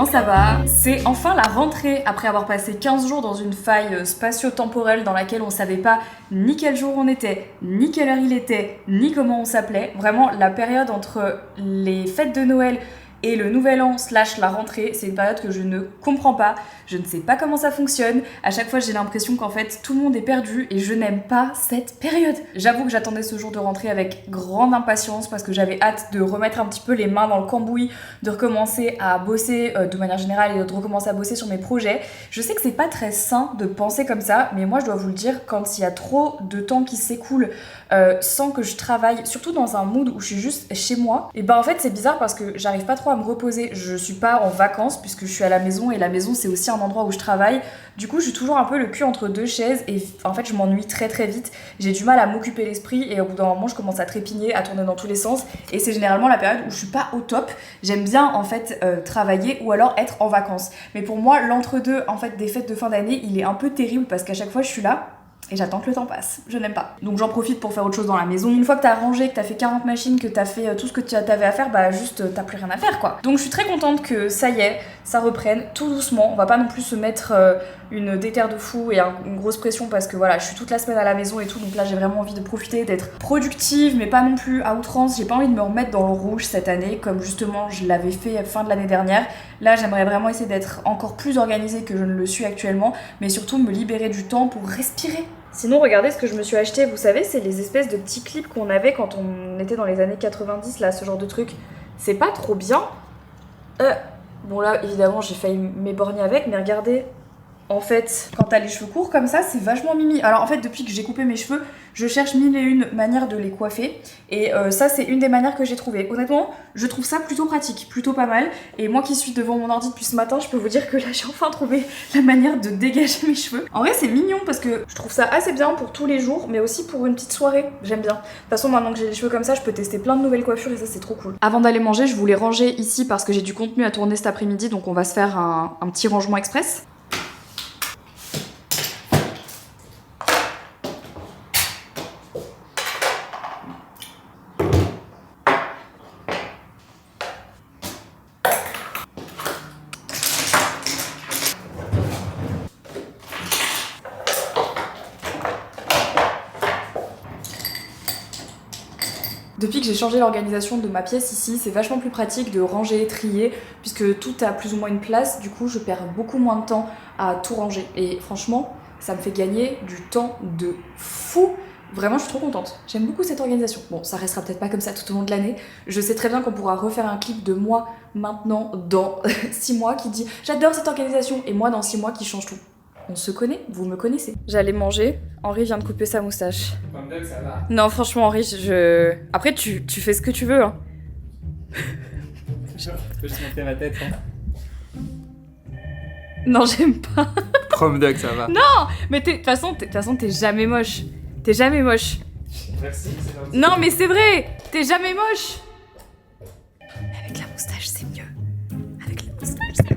comment ça va? C'est enfin la rentrée après avoir passé 15 jours dans une faille spatio-temporelle dans laquelle on savait pas ni quel jour on était, ni quelle heure il était, ni comment on s'appelait. Vraiment, la période entre les fêtes de Noël et le nouvel an / la rentrée, c'est une période que je ne comprends pas, je ne sais pas comment ça fonctionne. À chaque fois, j'ai l'impression qu'en fait, tout le monde est perdu et je n'aime pas cette période. J'avoue que j'attendais ce jour de rentrée avec grande impatience parce que j'avais hâte de remettre un petit peu les mains dans le cambouis, de recommencer à bosser de manière générale et de recommencer à bosser sur mes projets. Je sais que c'est pas très sain de penser comme ça, mais moi, je dois vous le dire, quand il y a trop de temps qui s'écoule sans que je travaille, surtout dans un mood où je suis juste chez moi, et ben en fait, c'est bizarre parce que j'arrive pas trop à me reposer. Je suis pas en vacances puisque je suis à la maison et la maison c'est aussi un endroit où je travaille. Du coup, je suis toujours un peu le cul entre deux chaises et en fait, je m'ennuie très très vite. J'ai du mal à m'occuper l'esprit et au bout d'un moment, je commence à trépigner, à tourner dans tous les sens et c'est généralement la période où je suis pas au top. J'aime bien en fait travailler ou alors être en vacances. Mais pour moi, l'entre-deux en fait des fêtes de fin d'année, il est un peu terrible parce qu'à chaque fois, je suis là et j'attends que le temps passe. Je n'aime pas. Donc j'en profite pour faire autre chose dans la maison. Une fois que t'as rangé, que t'as fait 40 machines, que t'as fait tout ce que t'avais à faire, bah juste t'as plus rien à faire quoi. Donc je suis très contente que ça y est, ça reprenne tout doucement. On va pas non plus se mettre une déterre de fou et une grosse pression parce que voilà, je suis toute la semaine à la maison et tout. Donc là j'ai vraiment envie de profiter, d'être productive, mais pas non plus à outrance. J'ai pas envie de me remettre dans le rouge cette année comme justement je l'avais fait fin de l'année dernière. Là j'aimerais vraiment essayer d'être encore plus organisée que je ne le suis actuellement, mais surtout me libérer du temps pour respirer. Sinon, regardez ce que je me suis acheté, vous savez, c'est les espèces de petits clips qu'on avait quand on était dans les années 90, là, ce genre de truc. C'est pas trop bien. Bon là, évidemment, j'ai failli m'éborgner avec, mais regardez. En fait, quand t'as les cheveux courts comme ça, c'est vachement mimi. Alors en fait, depuis que j'ai coupé mes cheveux, je cherche mille et une manières de les coiffer. Et ça, c'est une des manières que j'ai trouvées. Honnêtement, je trouve ça plutôt pratique, plutôt pas mal. Et moi qui suis devant mon ordi depuis ce matin, je peux vous dire que là, j'ai enfin trouvé la manière de dégager mes cheveux. En vrai, c'est mignon parce que je trouve ça assez bien pour tous les jours, mais aussi pour une petite soirée. J'aime bien. De toute façon, maintenant que j'ai les cheveux comme ça, je peux tester plein de nouvelles coiffures et ça, c'est trop cool. Avant d'aller manger, je voulais ranger ici parce que j'ai du contenu à tourner cet après-midi, donc on va se faire un petit rangement express. Depuis que j'ai changé l'organisation de ma pièce ici, c'est vachement plus pratique de ranger, trier, puisque tout a plus ou moins une place. Du coup, je perds beaucoup moins de temps à tout ranger. Et franchement, ça me fait gagner du temps de fou. Vraiment, je suis trop contente. J'aime beaucoup cette organisation. Bon, ça restera peut-être pas comme ça tout au long de l'année. Je sais très bien qu'on pourra refaire un clip de moi maintenant dans 6 mois qui dit « J'adore cette organisation » et moi dans 6 mois qui change tout. On se connaît, vous me connaissez. J'allais manger, Henri vient de couper sa moustache. Comme Doug, ça va. Non, franchement, Henri, Après, tu fais ce que tu veux, hein. Je peux juste monter ma tête. Hein. Non, j'aime pas. Comme Doug, ça va. Non, mais de toute façon, t'es jamais moche. T'es jamais moche. Merci, c'est gentil. Non, mais c'est vrai, t'es jamais moche. Avec la moustache, c'est mieux. Avec la moustache, c'est mieux.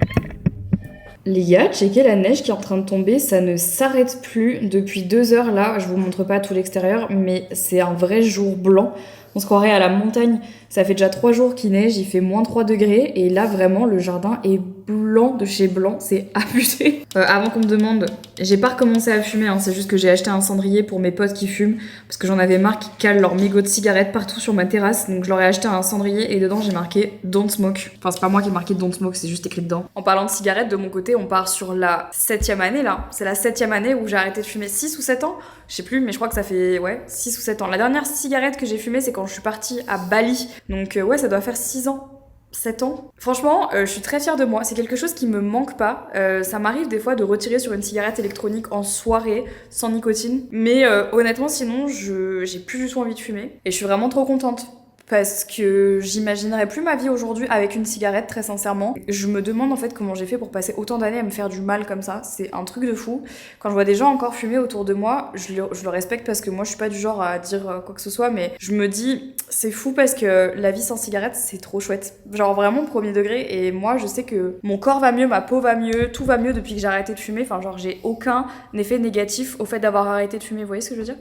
Les gars, checkez la neige qui est en train de tomber, ça ne s'arrête plus depuis 2 heures là. Je vous montre pas tout l'extérieur, mais c'est un vrai jour blanc. On se croirait à la montagne. Ça fait déjà 3 jours qu'il neige, il fait moins 3 degrés. Et là, vraiment, le jardin est blanc de chez blanc. C'est abusé. Avant qu'on me demande, j'ai pas recommencé à fumer. Hein, c'est juste que j'ai acheté un cendrier pour mes potes qui fument. Parce que j'en avais marre qu'ils calent leurs mégots de cigarettes partout sur ma terrasse. Donc je leur ai acheté un cendrier et dedans j'ai marqué Don't Smoke. Enfin, c'est pas moi qui ai marqué Don't Smoke, c'est juste écrit dedans. En parlant de cigarettes, de mon côté, on part sur la 7e année là. C'est la 7e année où j'ai arrêté de fumer 6 ou 7 ans. Je sais plus, mais je crois que ça fait 6 ou 7 ans. La dernière cigarette que j'ai fumée, c'est quand je suis partie à Bali. Donc ouais, ça doit faire 6 ans. 7 ans. Franchement, je suis très fière de moi. C'est quelque chose qui me manque pas. Ça m'arrive des fois de retirer sur une cigarette électronique en soirée, sans nicotine. Mais honnêtement, sinon, j'ai plus du tout envie de fumer. Et je suis vraiment trop contente. Parce que j'imaginerais plus ma vie aujourd'hui avec une cigarette, très sincèrement. Je me demande en fait comment j'ai fait pour passer autant d'années à me faire du mal comme ça. C'est un truc de fou. Quand je vois des gens encore fumer autour de moi, je le respecte parce que moi je suis pas du genre à dire quoi que ce soit, mais je me dis c'est fou parce que la vie sans cigarette c'est trop chouette. Genre vraiment premier degré, et moi je sais que mon corps va mieux, ma peau va mieux, tout va mieux depuis que j'ai arrêté de fumer. Enfin genre j'ai aucun effet négatif au fait d'avoir arrêté de fumer, vous voyez ce que je veux dire ?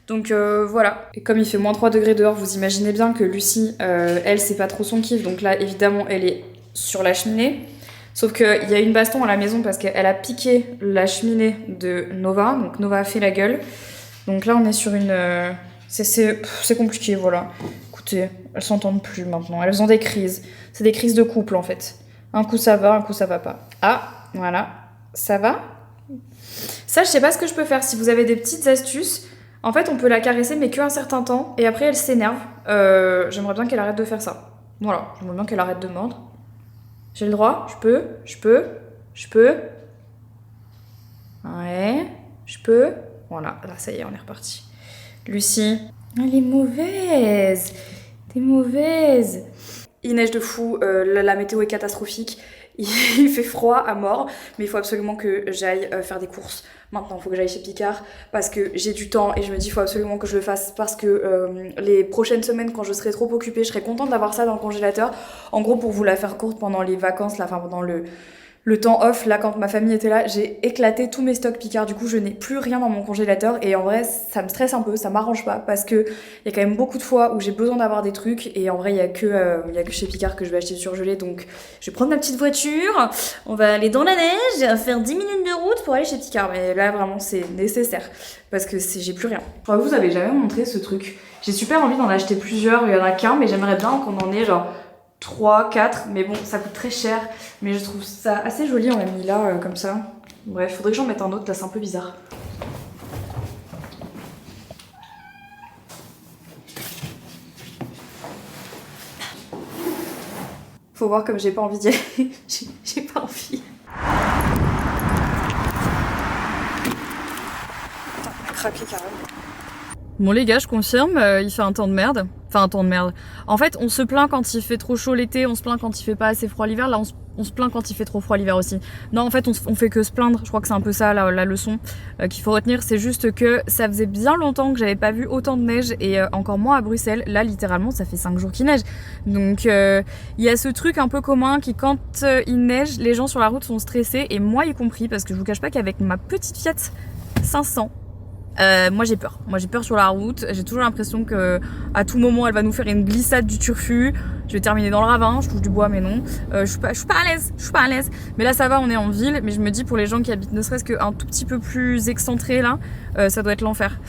Donc voilà. Et comme il fait moins 3 degrés dehors, vous imaginez bien que Lucie, elle, c'est pas trop son kiff. Donc là, évidemment, elle est sur la cheminée. Sauf qu'il y a une baston à la maison parce qu'elle a piqué la cheminée de Nova. Donc Nova a fait la gueule. Donc là, on est sur une... c'est compliqué, voilà. Écoutez, elles s'entendent plus maintenant. Elles ont des crises. C'est des crises de couple, en fait. Un coup ça va, un coup ça va pas. Ah, voilà. Ça va? Ça, je sais pas ce que je peux faire. Si vous avez des petites astuces, en fait, on peut la caresser, mais qu'un certain temps. Et après, elle s'énerve. J'aimerais bien qu'elle arrête de faire ça. Voilà, j'aimerais bien qu'elle arrête de mordre. J'ai le droit? Je peux? Ouais, je peux? Voilà, là, ça y est, on est reparti. Lucie, elle est mauvaise. T'es mauvaise. Il neige de fou, la météo est catastrophique. Il fait froid à mort, mais il faut absolument que j'aille faire des courses. Maintenant, il faut que j'aille chez Picard parce que j'ai du temps et je me dis il faut absolument que je le fasse parce que les prochaines semaines, quand je serai trop occupée, je serai contente d'avoir ça dans le congélateur. En gros, pour vous la faire courte, pendant les vacances, là, enfin pendant le temps off, là, quand ma famille était là, j'ai éclaté tous mes stocks Picard. Du coup, je n'ai plus rien dans mon congélateur. Et en vrai, ça me stresse un peu, ça m'arrange pas. Parce que il y a quand même beaucoup de fois où j'ai besoin d'avoir des trucs. Et en vrai, il y a que chez Picard que je vais acheter du surgelé. Donc, je vais prendre ma petite voiture. On va aller dans la neige, faire 10 minutes de route pour aller chez Picard. Mais là, vraiment, c'est nécessaire. Parce que j'ai plus rien. Je crois que vous avez jamais montré ce truc. J'ai super envie d'en acheter plusieurs. Il y en a qu'un, mais j'aimerais bien qu'on en ait genre 3, 4, mais bon, ça coûte très cher. Mais je trouve ça assez joli, on l'a mis là, comme ça. Bref, faudrait que j'en mette un autre, là c'est un peu bizarre. Faut voir comme j'ai pas envie d'y aller. j'ai pas envie. Craqué carrément. Bon les gars, je confirme, il fait un temps de merde. Enfin un temps de merde. En fait, on se plaint quand il fait trop chaud l'été, on se plaint quand il fait pas assez froid l'hiver. Là, on se plaint quand il fait trop froid l'hiver aussi. Non, en fait, on fait que se plaindre. Je crois que c'est un peu ça la leçon qu'il faut retenir. C'est juste que ça faisait bien longtemps que j'avais pas vu autant de neige et encore moins à Bruxelles. Là, littéralement, ça fait 5 jours qu'il neige. Donc, il y a ce truc un peu commun qui, quand il neige, les gens sur la route sont stressés et moi y compris parce que je vous cache pas qu'avec ma petite Fiat 500, moi j'ai peur. Moi j'ai peur sur la route. J'ai toujours l'impression que à tout moment elle va nous faire une glissade du turfu. Je vais terminer dans le ravin. Je touche du bois mais non. Je suis pas à l'aise. Mais là ça va, on est en ville. Mais je me dis pour les gens qui habitent ne serait-ce qu'un tout petit peu plus excentré là, ça doit être l'enfer.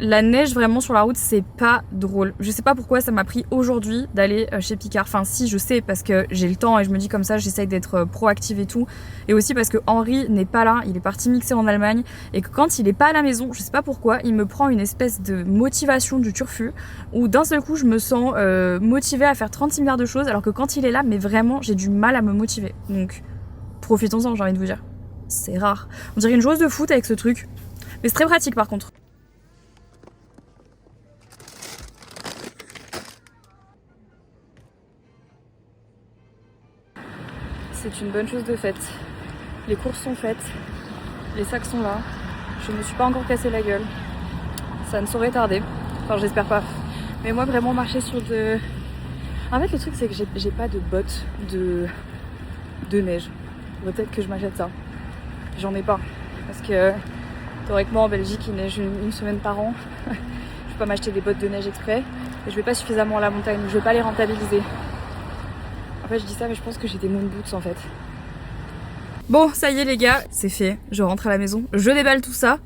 La neige vraiment sur la route c'est pas drôle. Je sais pas pourquoi ça m'a pris aujourd'hui d'aller chez Picard. Enfin si je sais parce que j'ai le temps et je me dis comme ça j'essaye d'être proactive et tout. Et aussi parce que Henri n'est pas là, il est parti mixer en Allemagne. Et que quand il est pas à la maison, je sais pas pourquoi, il me prend une espèce de motivation du turfu où d'un seul coup je me sens motivée à faire 36 milliards de choses alors que quand il est là, mais vraiment j'ai du mal à me motiver. Donc profitons-en, j'ai envie de vous dire. C'est rare. On dirait une joueuse de foot avec ce truc. Mais c'est très pratique par contre. C'est une bonne chose de faite. Les courses sont faites, les sacs sont là. Je me suis pas encore cassé la gueule. Ça ne saurait tarder. Enfin, j'espère pas. Mais moi, vraiment marcher sur de... En fait, le truc, c'est que j'ai pas de bottes de neige. Peut-être que je m'achète ça. J'en ai pas. Parce que théoriquement, en Belgique, il neige une semaine par an. Je peux pas m'acheter des bottes de neige exprès. Et je vais pas suffisamment à la montagne. Je vais pas les rentabiliser. En fait, je dis ça, mais je pense que j'ai des moon boots en fait. Bon, ça y est les gars, c'est fait. Je rentre à la maison, je déballe tout ça.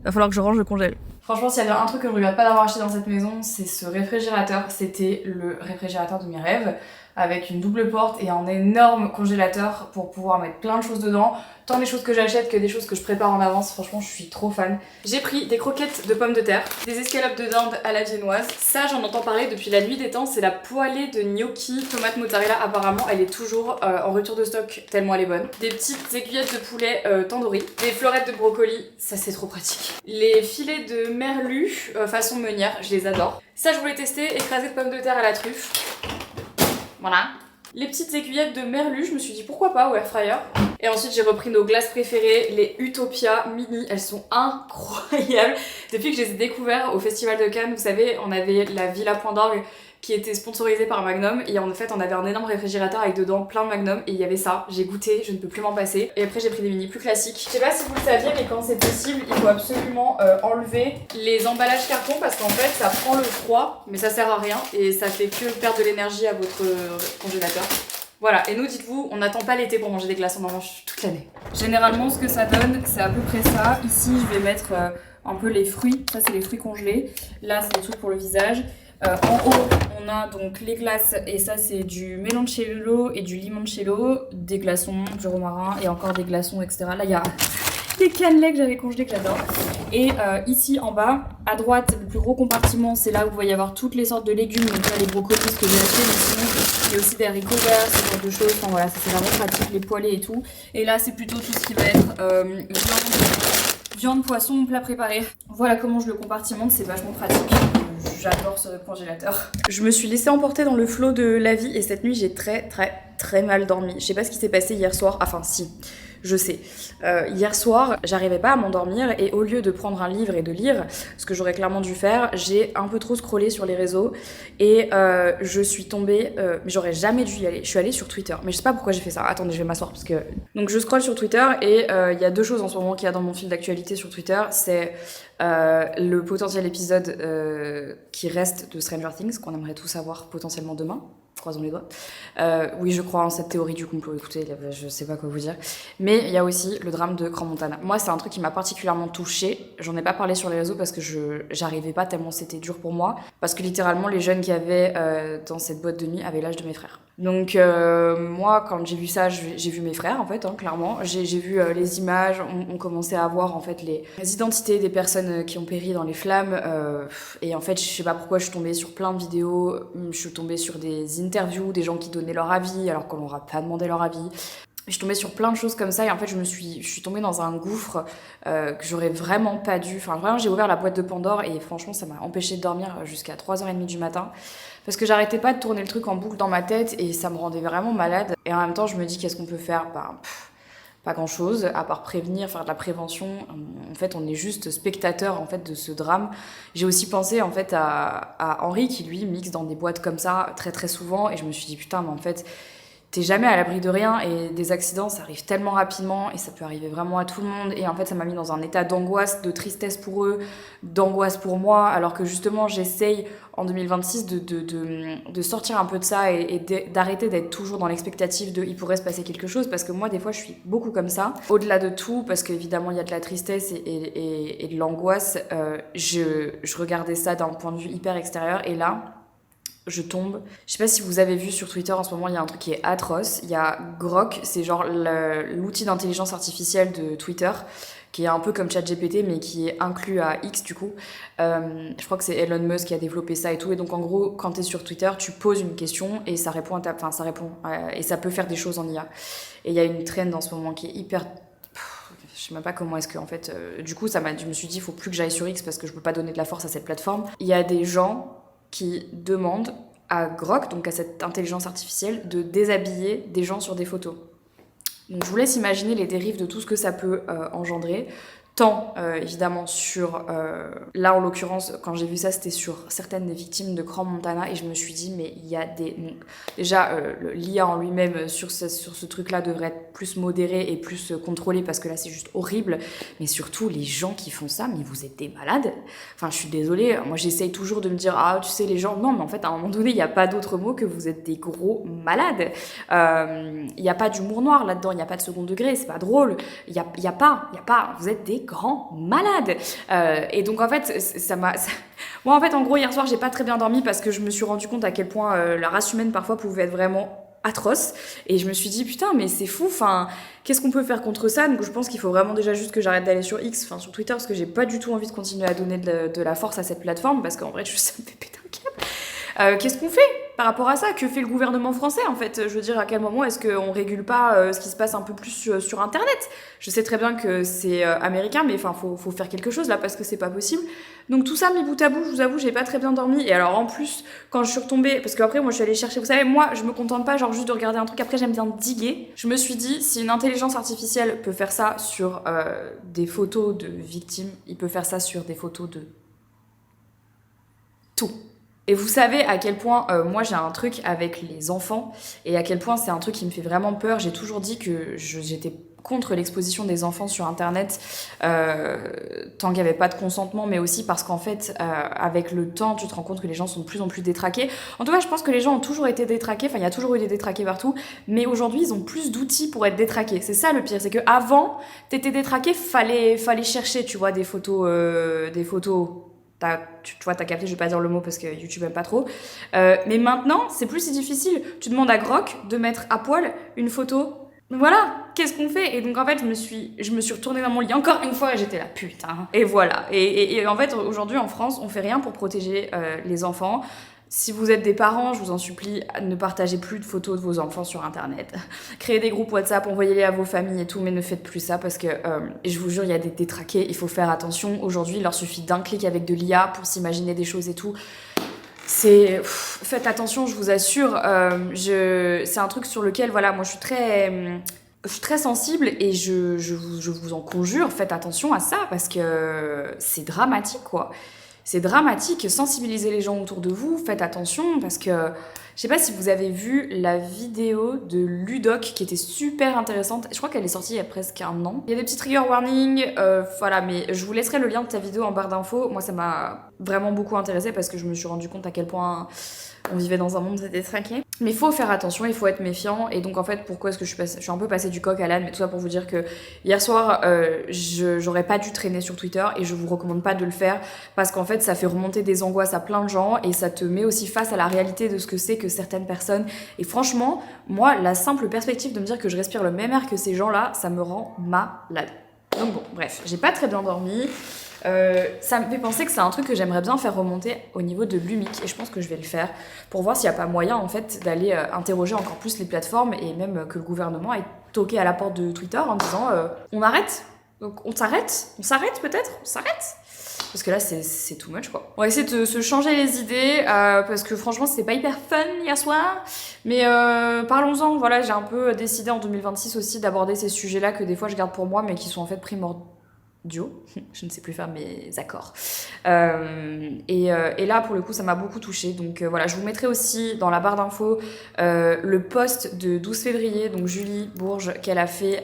Va falloir que je range le congèle. Franchement, s'il y a bien un truc que je regrette pas d'avoir acheté dans cette maison, c'est ce réfrigérateur. C'était le réfrigérateur de mes rêves, avec une double porte et un énorme congélateur pour pouvoir mettre plein de choses dedans. Tant des choses que j'achète que des choses que je prépare en avance, franchement je suis trop fan. J'ai pris des croquettes de pommes de terre, des escalopes de dinde à la viennoise. Ça j'en entends parler depuis la nuit des temps, c'est la poêlée de gnocchi tomate mozzarella. Apparemment elle est toujours en rupture de stock tellement elle est bonne. Des petites aiguillettes de poulet tandoori, des florettes de brocoli, ça c'est trop pratique. Les filets de merlu façon meunière, je les adore. Ça je voulais tester, écrasé de pommes de terre à la truffe. Voilà. Les petites aiguillettes de merlu, je me suis dit pourquoi pas au air fryer. Et ensuite j'ai repris nos glaces préférées, les Utopia mini, elles sont incroyables. Depuis que je les ai découvertes au Festival de Cannes, vous savez, on avait la Villa Point d'Orgue qui était sponsorisée par Magnum et en fait on avait un énorme réfrigérateur avec dedans plein de Magnum et il y avait ça, j'ai goûté, je ne peux plus m'en passer. Et après j'ai pris des mini plus classiques. Je sais pas si vous le saviez mais quand c'est possible il faut absolument enlever les emballages carton parce qu'en fait ça prend le froid mais ça sert à rien et ça fait que perdre de l'énergie à votre congélateur. Voilà, et nous, dites-vous, on n'attend pas l'été pour manger des glaçons, on en mange toute l'année. Généralement, ce que ça donne, c'est à peu près ça. Ici, je vais mettre un peu les fruits. Ça, c'est les fruits congelés. Là, c'est des trucs pour le visage. En haut, on a donc les glaces, et ça, c'est du meloncello et du limoncello, des glaçons, du romarin, et encore des glaçons, etc. Là, il y a des cannelés que j'avais congelés, que j'adore. Et ici, en bas, à droite, le plus gros compartiment, c'est là où il va y avoir toutes les sortes de légumes. Donc là, les brocolis que j'ai achetés, mais sinon, il y a aussi des haricots verts, ce genre de choses. Enfin voilà, ça c'est vraiment pratique, les poêlés et tout. Et là, c'est plutôt tout ce qui va être viande, poisson, plat préparé. Voilà comment je le compartimente, c'est vachement pratique. J'adore ce congélateur. Je me suis laissée emporter dans le flot de la vie et cette nuit, j'ai très mal dormi. Je sais pas ce qui s'est passé hier soir. Enfin, si. Je sais. Hier soir, j'arrivais pas à m'endormir et au lieu de prendre un livre et de lire, ce que j'aurais clairement dû faire, j'ai un peu trop scrollé sur les réseaux et je suis tombée, mais j'aurais jamais dû y aller. Je suis allée sur Twitter, mais je sais pas pourquoi j'ai fait ça. Attendez, je vais m'asseoir parce que... Donc je scrolle sur Twitter et il y a deux choses en ce moment qu'il y a dans mon fil d'actualité sur Twitter. C'est le potentiel épisode qui reste de Stranger Things, qu'on aimerait tous savoir potentiellement demain. Croisons les doigts. Oui, je crois en cette théorie du complot. Écoutez, je sais pas quoi vous dire. Mais il y a aussi le drame de Crans-Montana. Moi, c'est un truc qui m'a particulièrement touchée. J'en ai pas parlé sur les réseaux parce que j'arrivais pas tellement c'était dur pour moi. Parce que littéralement, les jeunes qu'il y avait dans cette boîte de nuit avaient l'âge de mes frères. Donc moi, quand j'ai vu ça, j'ai vu mes frères en fait, hein, clairement. J'ai vu les images, on commençait à voir en fait les identités des personnes qui ont péri dans les flammes. Et en fait, je sais pas pourquoi je suis tombée sur plein de vidéos, je suis tombée sur des interviews, des gens qui donnaient leur avis alors qu'on leur a pas demandé leur avis. Je suis tombée sur plein de choses comme ça et en fait je suis tombée dans un gouffre que j'aurais vraiment pas dû. Enfin vraiment j'ai ouvert la boîte de Pandore et franchement ça m'a empêché de dormir jusqu'à 3h30 du matin. Parce que j'arrêtais pas de tourner le truc en boucle dans ma tête et ça me rendait vraiment malade. Et en même temps je me dis qu'est-ce qu'on peut faire ? Pas grand chose, à part prévenir, faire de la prévention. En fait, on est juste spectateur en fait de ce drame. J'ai aussi pensé en fait à Henri qui lui mixe dans des boîtes comme ça très souvent et je me suis dit putain mais en fait t'es jamais à l'abri de rien et des accidents ça arrive tellement rapidement et ça peut arriver vraiment à tout le monde et en fait ça m'a mis dans un état d'angoisse, de tristesse pour eux, d'angoisse pour moi alors que justement j'essaye en 2026 de sortir un peu de ça et d'arrêter d'être toujours dans l'expectative de il pourrait se passer quelque chose parce que moi des fois je suis beaucoup comme ça au-delà de tout parce qu'évidemment il y a de la tristesse et de l'angoisse je regardais ça d'un point de vue hyper extérieur et là je tombe. Je sais pas si vous avez vu sur Twitter en ce moment, il y a un truc qui est atroce. Il y a Grok, c'est genre l'outil d'intelligence artificielle de Twitter, qui est un peu comme ChatGPT, mais qui est inclus à X du coup. Je crois que c'est Elon Musk qui a développé ça et tout. Et donc en gros, quand t'es sur Twitter, tu poses une question et ça répond et ça peut faire des choses en IA. Et il y a une trend en ce moment qui est hyper... Je sais même pas comment est-ce que en fait... du coup, je me suis dit, il faut plus que j'aille sur X parce que je peux pas donner de la force à cette plateforme. Il y a des gens qui demande à Grok, donc à cette intelligence artificielle, de déshabiller des gens sur des photos. Donc je vous laisse imaginer les dérives de tout ce que ça peut engendrer. Tant évidemment sur... là en l'occurrence, quand j'ai vu ça, c'était sur certaines des victimes de Crans-Montana et je me suis dit, mais il y a des... Donc, déjà, l'IA en lui-même sur ce truc-là devrait être plus modéré et plus contrôlé parce que là c'est juste horrible. Mais surtout, les gens qui font ça, mais vous êtes des malades. Enfin, je suis désolée, moi j'essaye toujours de me dire, ah tu sais les gens... Non, mais en fait, à un moment donné, il n'y a pas d'autre mot que vous êtes des gros malades. Il n'y a pas d'humour noir là-dedans, il n'y a pas de second degré, c'est pas drôle. Il y a pas... Vous êtes des grand malade et donc en fait moi en fait en gros hier soir j'ai pas très bien dormi parce que je me suis rendu compte à quel point la race humaine parfois pouvait être vraiment atroce et je me suis dit putain mais c'est fou, enfin qu'est-ce qu'on peut faire contre ça? Donc je pense qu'il faut vraiment déjà juste que j'arrête d'aller sur X, enfin sur Twitter parce que j'ai pas du tout envie de continuer à donner de la force à cette plateforme parce qu'en vrai ça me fait péter un câble. Qu'est-ce qu'on fait par rapport à ça? Que fait le gouvernement français en fait? Je veux dire, à quel moment est-ce qu'on régule pas ce qui se passe un peu plus sur Internet? Je sais très bien que c'est américain, mais enfin faut faire quelque chose là parce que c'est pas possible. Donc tout ça mis bout à bout, je vous avoue, j'ai pas très bien dormi. Et alors en plus, quand je suis retombée, parce qu'après moi je suis allée chercher, vous savez, moi je me contente pas genre juste de regarder un truc, après j'aime bien diguer. Je me suis dit, si une intelligence artificielle peut faire ça sur des photos de victimes, il peut faire ça sur des photos de tout. Et vous savez à quel point moi j'ai un truc avec les enfants et à quel point c'est un truc qui me fait vraiment peur. J'ai toujours dit que j'étais contre l'exposition des enfants sur internet tant qu'il n'y avait pas de consentement, mais aussi parce qu'en fait avec le temps tu te rends compte que les gens sont de plus en plus détraqués. En tout cas je pense que les gens ont toujours été détraqués, enfin il y a toujours eu des détraqués partout, mais aujourd'hui ils ont plus d'outils pour être détraqués. C'est ça le pire, c'est qu'avant t'étais détraqué, fallait chercher, tu vois, des photos tu vois, t'as capté, je vais pas dire le mot parce que YouTube aime pas trop. Mais maintenant, c'est plus si difficile. Tu demandes à Grok de mettre à poil une photo. Voilà, qu'est-ce qu'on fait? Et donc en fait, je me suis retournée dans mon lit encore une fois et j'étais là, putain. Et voilà. Et en fait, aujourd'hui en France, on fait rien pour protéger les enfants. Si vous êtes des parents, je vous en supplie, ne partagez plus de photos de vos enfants sur internet. Créez des groupes WhatsApp, envoyez-les à vos familles et tout, mais ne faites plus ça parce que, je vous jure, il y a des détraqués, il faut faire attention. Aujourd'hui, il leur suffit d'un clic avec de l'IA pour s'imaginer des choses et tout. Faites attention, je vous assure. C'est un truc sur lequel, voilà, moi je suis très sensible et je vous en conjure, faites attention à ça parce que c'est dramatique, quoi. C'est dramatique, sensibilisez les gens autour de vous, faites attention parce que je sais pas si vous avez vu la vidéo de Ludoc qui était super intéressante. Je crois qu'elle est sortie il y a presque un an. Il y a des petits trigger warnings, voilà, mais je vous laisserai le lien de ta vidéo en barre d'infos. Moi ça m'a vraiment beaucoup intéressée parce que je me suis rendu compte à quel point on vivait dans un monde détraqué. Mais il faut faire attention, il faut être méfiant. Et donc en fait, pourquoi est-ce que je suis un peu passée du coq à l'âne, mais tout ça pour vous dire que hier soir, j'aurais pas dû traîner sur Twitter et je vous recommande pas de le faire parce qu'en fait, ça fait remonter des angoisses à plein de gens et ça te met aussi face à la réalité de ce que c'est que certaines personnes. Et franchement, moi, la simple perspective de me dire que je respire le même air que ces gens-là, ça me rend malade. Donc bon, bref, j'ai pas très bien dormi. Ça me fait penser que c'est un truc que j'aimerais bien faire remonter au niveau de l'UMIC et je pense que je vais le faire pour voir s'il n'y a pas moyen en fait d'aller interroger encore plus les plateformes et même que le gouvernement ait toqué à la porte de Twitter en disant on arrête, donc on s'arrête peut-être, parce que là c'est too much quoi. On va essayer de se changer les idées parce que franchement c'était pas hyper fun hier soir, mais parlons-en. Voilà, j'ai un peu décidé en 2026 aussi d'aborder ces sujets là que des fois je garde pour moi mais qui sont en fait primordiaux. Je ne sais plus faire mes accords. Et là, pour le coup, ça m'a beaucoup touchée. Donc voilà, je vous mettrai aussi dans la barre d'infos le post de 12 février, donc Julie Bourges, qu'elle a fait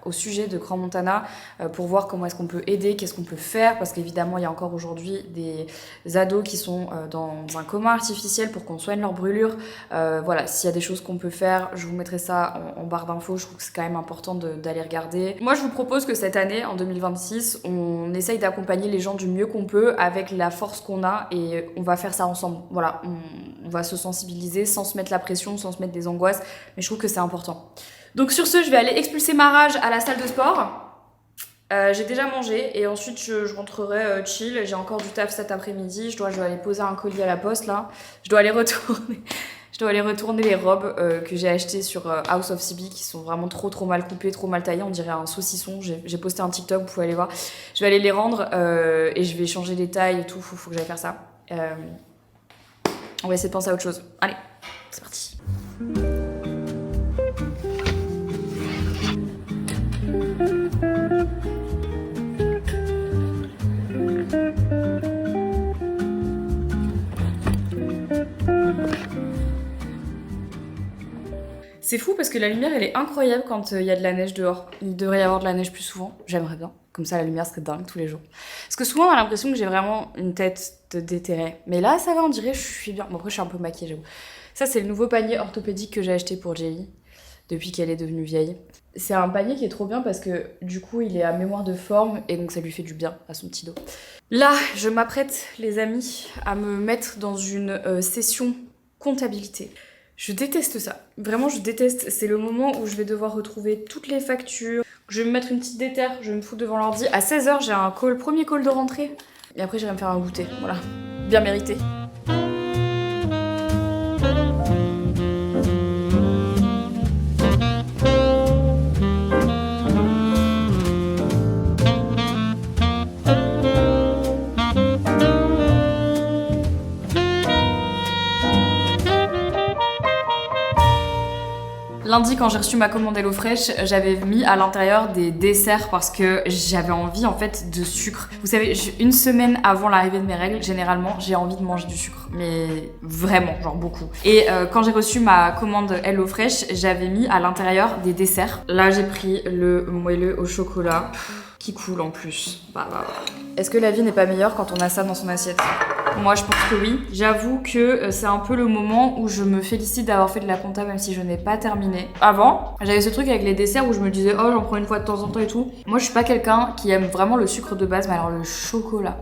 au sujet de Grand Montana pour voir comment est-ce qu'on peut aider, qu'est-ce qu'on peut faire, parce qu'évidemment, il y a encore aujourd'hui des ados qui sont dans un coma artificiel pour qu'on soigne leurs brûlures. Voilà, s'il y a des choses qu'on peut faire, je vous mettrai ça en barre d'infos. Je trouve que c'est quand même important d'aller regarder. Moi, je vous propose que cette année, en 2026, on essaye d'accompagner les gens du mieux qu'on peut avec la force qu'on a et on va faire ça ensemble. Voilà, on va se sensibiliser sans se mettre la pression, sans se mettre des angoisses, mais je trouve que c'est important. Donc sur ce, je vais aller expulser ma rage à la salle de sport. J'ai déjà mangé et ensuite je rentrerai chill. J'ai encore du taf cet après-midi. Je dois aller poser un colis à la poste là. Je dois aller retourner les robes que j'ai achetées sur House of CB qui sont vraiment trop mal coupées, trop mal taillées. On dirait un saucisson. J'ai posté un TikTok, vous pouvez aller voir. Je vais aller les rendre et je vais changer les tailles et tout. Faut que j'aille faire ça. On va essayer de penser à autre chose. Allez, c'est parti. C'est fou parce que la lumière elle est incroyable quand il y a de la neige dehors. Il devrait y avoir de la neige plus souvent, j'aimerais bien. Comme ça la lumière serait dingue tous les jours. Parce que souvent on a l'impression que j'ai vraiment une tête de déterré. Mais là ça va, on dirait je suis bien. Bon après je suis un peu maquillée j'avoue. Ça c'est le nouveau panier orthopédique que j'ai acheté pour Jelly depuis qu'elle est devenue vieille. C'est un panier qui est trop bien parce que du coup il est à mémoire de forme et donc ça lui fait du bien à son petit dos. Là je m'apprête les amis à me mettre dans une session comptabilité. Je déteste ça. Vraiment, je déteste. C'est le moment où je vais devoir retrouver toutes les factures. Je vais me mettre une petite déterre, je vais me foutre devant l'ordi. À 16h, j'ai un premier call de rentrée. Et après, j'irai me faire un goûter. Voilà. Bien mérité. Lundi, quand j'ai reçu ma commande HelloFresh, j'avais mis à l'intérieur des desserts parce que j'avais envie en fait de sucre. Vous savez, une semaine avant l'arrivée de mes règles, généralement, j'ai envie de manger du sucre. Mais vraiment, genre beaucoup. Et quand j'ai reçu ma commande HelloFresh, j'avais mis à l'intérieur des desserts. Là, j'ai pris le moelleux au chocolat. Qui coule en plus. Est-ce que la vie n'est pas meilleure quand on a ça dans son assiette? Moi, je pense que oui. J'avoue que c'est un peu le moment où je me félicite d'avoir fait de la compta, même si je n'ai pas terminé. Avant, j'avais ce truc avec les desserts où je me disais, oh, j'en prends une fois de temps en temps et tout. Moi, je suis pas quelqu'un qui aime vraiment le sucre de base, mais alors le chocolat.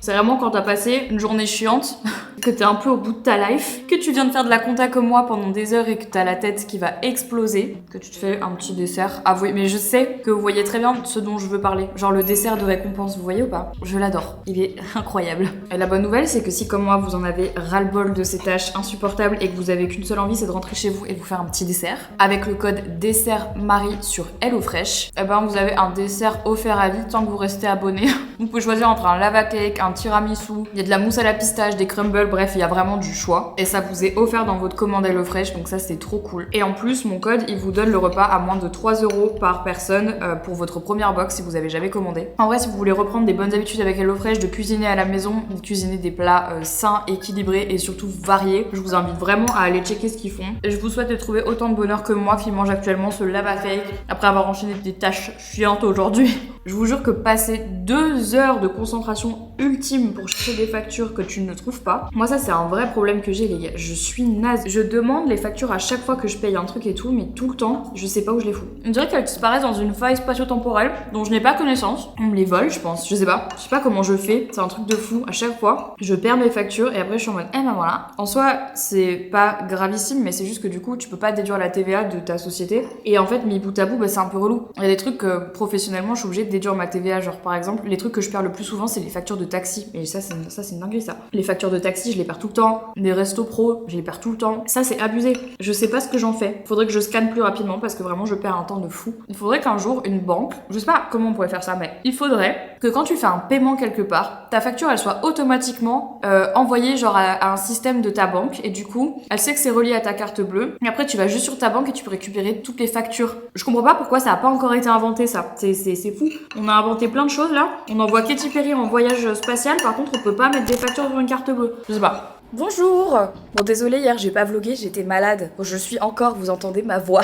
C'est vraiment quand t'as passé une journée chiante, que t'es un peu au bout de ta life, que tu viens de faire de la compta comme moi pendant des heures et que t'as la tête qui va exploser, que tu te fais un petit dessert. Avouez, mais je sais que vous voyez très bien ce dont je veux parler. Genre le dessert de récompense, vous voyez ou pas? Je l'adore. Il est incroyable. Et la bonne nouvelle, c'est que si comme moi, vous en avez ras-le-bol de ces tâches insupportables et que vous avez qu'une seule envie, c'est de rentrer chez vous et de vous faire un petit dessert, avec le code DESSERTMARIE sur HelloFresh, eh ben vous avez un dessert offert à vie tant que vous restez abonné. Vous pouvez choisir entre un lava cake, un tiramisu, il y a de la mousse à la pistache, des crumbles, bref, il y a vraiment du choix. Et ça vous est offert dans votre commande HelloFresh, donc ça c'est trop cool. Et en plus, mon code, il vous donne le repas à moins de 3 € par personne pour votre première box si vous avez jamais commandé. En vrai, si vous voulez reprendre des bonnes habitudes avec HelloFresh, de cuisiner à la maison, de cuisiner des plats sains, équilibrés et surtout variés, je vous invite vraiment à aller checker ce qu'ils font. Et je vous souhaite de trouver autant de bonheur que moi qui mange actuellement ce lava cake après avoir enchaîné des tâches chiantes aujourd'hui. Je vous jure que passer 2 heures de concentration ultime pour chercher des factures que tu ne trouves pas, moi ça c'est un vrai problème que j'ai les gars, je suis naze. Je demande les factures à chaque fois que je paye un truc et tout, mais tout le temps, je sais pas où je les fous. On dirait qu'elles disparaissent dans une faille spatio-temporelle dont je n'ai pas connaissance. On me les vole, je pense, je sais pas comment je fais, c'est un truc de fou. À chaque fois, je perds mes factures et après je suis en mode, eh ben voilà. En soi, c'est pas gravissime, mais c'est juste que du coup, tu peux pas déduire la TVA de ta société. Et en fait, mis bout à bout, bah, c'est un peu relou. Il y a des trucs que professionnellement, je suis obligée de déduire ma TVA, genre par exemple, les trucs que je perds le plus souvent, c'est les factures de taxi. Et ça, c'est une dinguerie ça. Les factures de taxi, je les perds tout le temps. Les restos pro, je les perds tout le temps. Ça, c'est abusé. Je sais pas ce que j'en fais. Faudrait que je scanne plus rapidement parce que vraiment, je perds un temps de fou. Il faudrait qu'un jour, une banque, je sais pas comment on pourrait faire ça, mais il faudrait que quand tu fais un paiement quelque part, ta facture, elle soit automatiquement envoyée genre à un système de ta banque. Et du coup, elle sait que c'est relié à ta carte bleue. Et après, tu vas juste sur ta banque et tu peux récupérer toutes les factures. Je comprends pas pourquoi ça a pas encore été inventé, ça. C'est fou. On a inventé plein de choses là. On envoie Katy Perry en voyage spatial. Par contre, on peut pas mettre des factures sur une carte bleue. Je sais pas. Bonjour. Bon, désolé, hier j'ai pas vlogué, j'étais malade. Bon, je suis encore, vous entendez ma voix.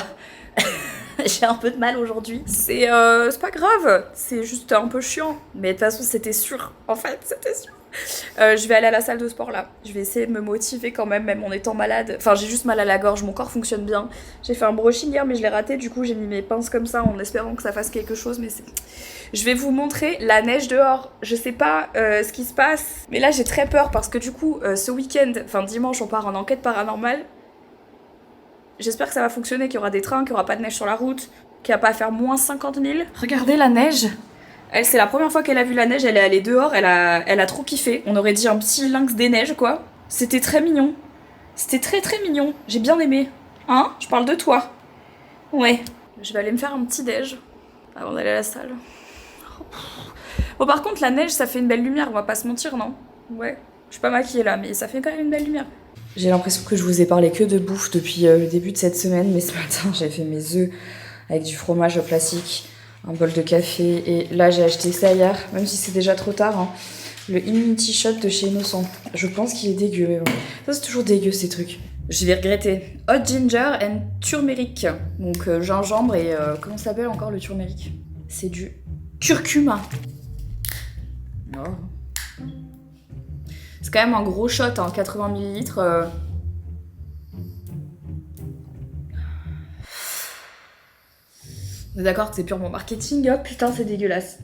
J'ai un peu de mal aujourd'hui. C'est pas grave, c'est juste un peu chiant. Mais de toute façon, c'était sûr. En fait, c'était sûr. Je vais aller à la salle de sport là. Je vais essayer de me motiver quand même en étant malade. Enfin, j'ai juste mal à la gorge, mon corps fonctionne bien. J'ai fait un brushing hier, mais je l'ai raté. Du coup, j'ai mis mes pinces comme ça en espérant que ça fasse quelque chose. Mais c'est... Je vais vous montrer la neige dehors. Je sais pas ce qui se passe. Mais là, j'ai très peur parce que du coup, ce week-end, enfin dimanche, on part en enquête paranormale. J'espère que ça va fonctionner, qu'il y aura des trains, qu'il n'y aura pas de neige sur la route, qu'il n'y a pas à faire moins 50 000. Regardez la neige. Elle, c'est la première fois qu'elle a vu la neige, elle est allée dehors, elle a trop kiffé. On aurait dit un petit lynx des neiges, quoi. C'était très mignon. C'était très très mignon. J'ai bien aimé. Hein? Je parle de toi. Ouais. Je vais aller me faire un petit déj avant d'aller à la salle. Bon, par contre, la neige, ça fait une belle lumière, on va pas se mentir, non? Ouais. Je suis pas maquillée là, mais ça fait quand même une belle lumière. J'ai l'impression que je vous ai parlé que de bouffe depuis le début de cette semaine, mais ce matin, j'ai fait mes œufs avec du fromage classique, un bol de café, et là, j'ai acheté ça hier, même si c'est déjà trop tard, hein, le Immunity Shot de chez Innocent. Je pense qu'il est dégueu, mais bon. Ça, c'est toujours dégueu, ces trucs. Je vais regretter. Hot Ginger and Turmeric. Donc, gingembre et... comment ça s'appelle encore le turmeric? C'est du curcuma. Oh. C'est quand même un gros shot, hein, 80 ml. On est d'accord que c'est purement marketing. Oh putain, c'est dégueulasse.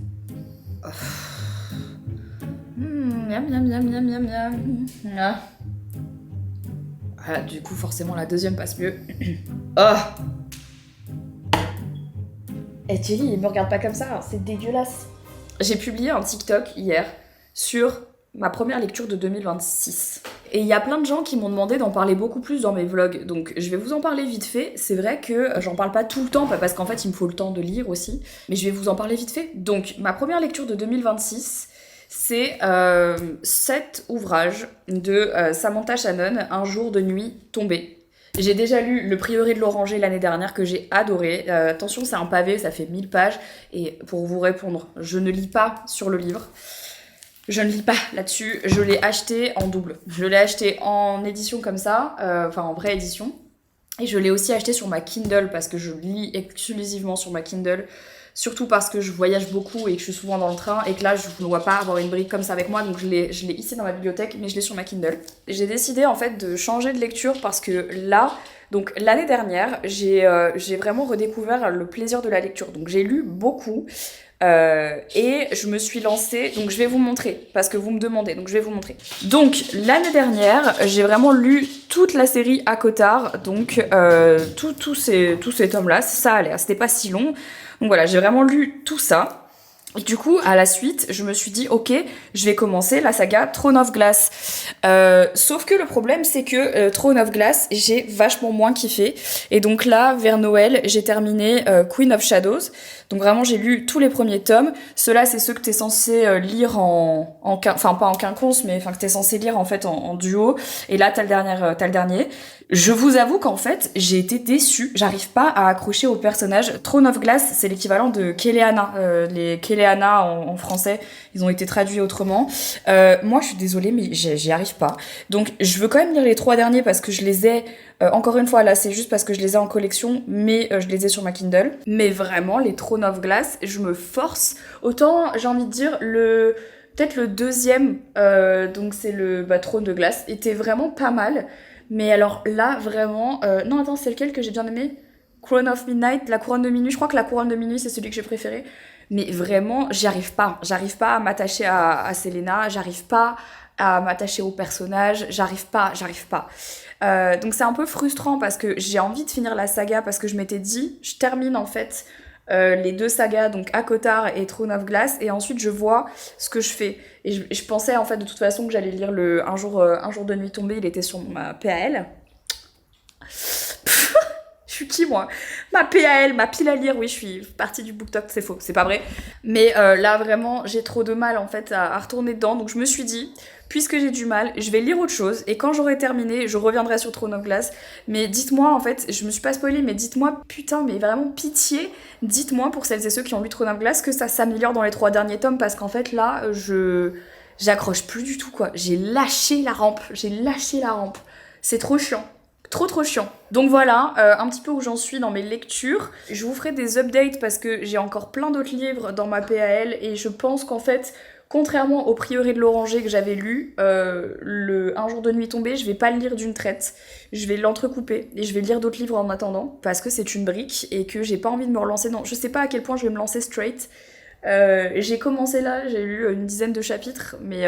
Miam, miam, miam, miam, miam, miam. Ah. Ah, du coup, forcément, la deuxième passe mieux. Oh. Eh, Thierry, il me regarde pas comme ça, c'est dégueulasse. J'ai publié un TikTok hier sur ma première lecture de 2026. Et il y a plein de gens qui m'ont demandé d'en parler beaucoup plus dans mes vlogs. Donc je vais vous en parler vite fait. C'est vrai que j'en parle pas tout le temps, parce qu'en fait il me faut le temps de lire aussi. Mais je vais vous en parler vite fait. Donc ma première lecture de 2026, c'est 7 ouvrages de Samantha Shannon, Un jour de nuit tombé. J'ai déjà lu Le Prieuré de l'Oranger l'année dernière que j'ai adoré. Attention, c'est un pavé, ça fait 1000 pages. Et pour vous répondre, je ne lis pas sur le livre. Je ne lis pas là-dessus. Je l'ai acheté en double. Je l'ai acheté en édition comme ça, enfin en vraie édition. Et je l'ai aussi acheté sur ma Kindle parce que je lis exclusivement sur ma Kindle. Surtout parce que je voyage beaucoup et que je suis souvent dans le train et que là je ne vois pas avoir une brique comme ça avec moi, donc je l'ai ici dans ma bibliothèque, mais je l'ai sur ma Kindle. J'ai décidé en fait de changer de lecture parce que là, donc l'année dernière, j'ai vraiment redécouvert le plaisir de la lecture. Donc j'ai lu beaucoup et je me suis lancée, donc je vais vous montrer parce que vous me demandez, donc je vais vous montrer. Donc l'année dernière, j'ai vraiment lu toute la série ACOTAR, donc tous ces tomes-là, ça allait, c'était pas si long. Donc voilà, j'ai vraiment lu tout ça. Et du coup, à la suite, je me suis dit, ok, je vais commencer la saga Throne of Glass. Sauf que le problème, c'est que Throne of Glass, j'ai vachement moins kiffé. Et donc là, vers Noël, j'ai terminé Queen of Shadows. Donc vraiment, j'ai lu tous les premiers tomes. Ceux-là, c'est ceux que t'es censé lire enfin pas en quinconce, mais enfin que t'es censé lire en fait en duo. Et là, t'as le dernier. Je vous avoue qu'en fait, j'ai été déçue. J'arrive pas à accrocher au personnage. Throne of Glass, c'est l'équivalent de Keleana. Les Keleana en français, ils ont été traduits autrement. Moi, je suis désolée, mais j'y arrive pas. Donc, je veux quand même lire les 3 derniers parce que je les ai... encore une fois, là, c'est juste parce que je les ai en collection, mais je les ai sur ma Kindle. Mais vraiment, les Throne of Glass, je me force. Autant, j'ai envie de dire, peut-être le deuxième, donc c'est le Trône de Glace, était vraiment pas mal. Mais alors là, vraiment... Non, attends, c'est lequel que j'ai bien aimé? Crown of Midnight, la couronne de minuit. Je crois que la couronne de minuit, c'est celui que j'ai préféré. Mais vraiment, j'y arrive pas. J'arrive pas à m'attacher à Selena. J'arrive pas à m'attacher au personnage. J'arrive pas. Donc c'est un peu frustrant parce que j'ai envie de finir la saga parce que je m'étais dit, je termine en fait les 2 sagas, donc ACOTAR et Throne of Glass, et ensuite je vois ce que je fais. Et je pensais en fait de toute façon que j'allais lire un jour de nuit tombée, il était sur ma PAL. Je suis qui moi? Ma PAL, ma pile à lire, oui je suis partie du BookTok, c'est faux, c'est pas vrai. Mais là vraiment j'ai trop de mal en fait à retourner dedans, donc je me suis dit, puisque j'ai du mal, je vais lire autre chose, et quand j'aurai terminé, je reviendrai sur Throne of Glass. Mais dites-moi en fait, je me suis pas spoilée, mais dites-moi, putain, mais vraiment pitié, dites-moi pour celles et ceux qui ont lu Throne of Glass que ça s'améliore dans les 3 derniers tomes, parce qu'en fait là, j'accroche plus du tout quoi, j'ai lâché la rampe, c'est trop chiant. Trop chiant. Donc voilà, un petit peu où j'en suis dans mes lectures. Je vous ferai des updates parce que j'ai encore plein d'autres livres dans ma PAL et je pense qu'en fait, contrairement au Prieuré de l'Oranger que j'avais lu, le Un jour de nuit tombée, je vais pas le lire d'une traite. Je vais l'entrecouper et je vais lire d'autres livres en attendant parce que c'est une brique et que j'ai pas envie de me relancer dans... Je sais pas à quel point je vais me lancer straight. J'ai commencé là, j'ai lu une dizaine de chapitres, mais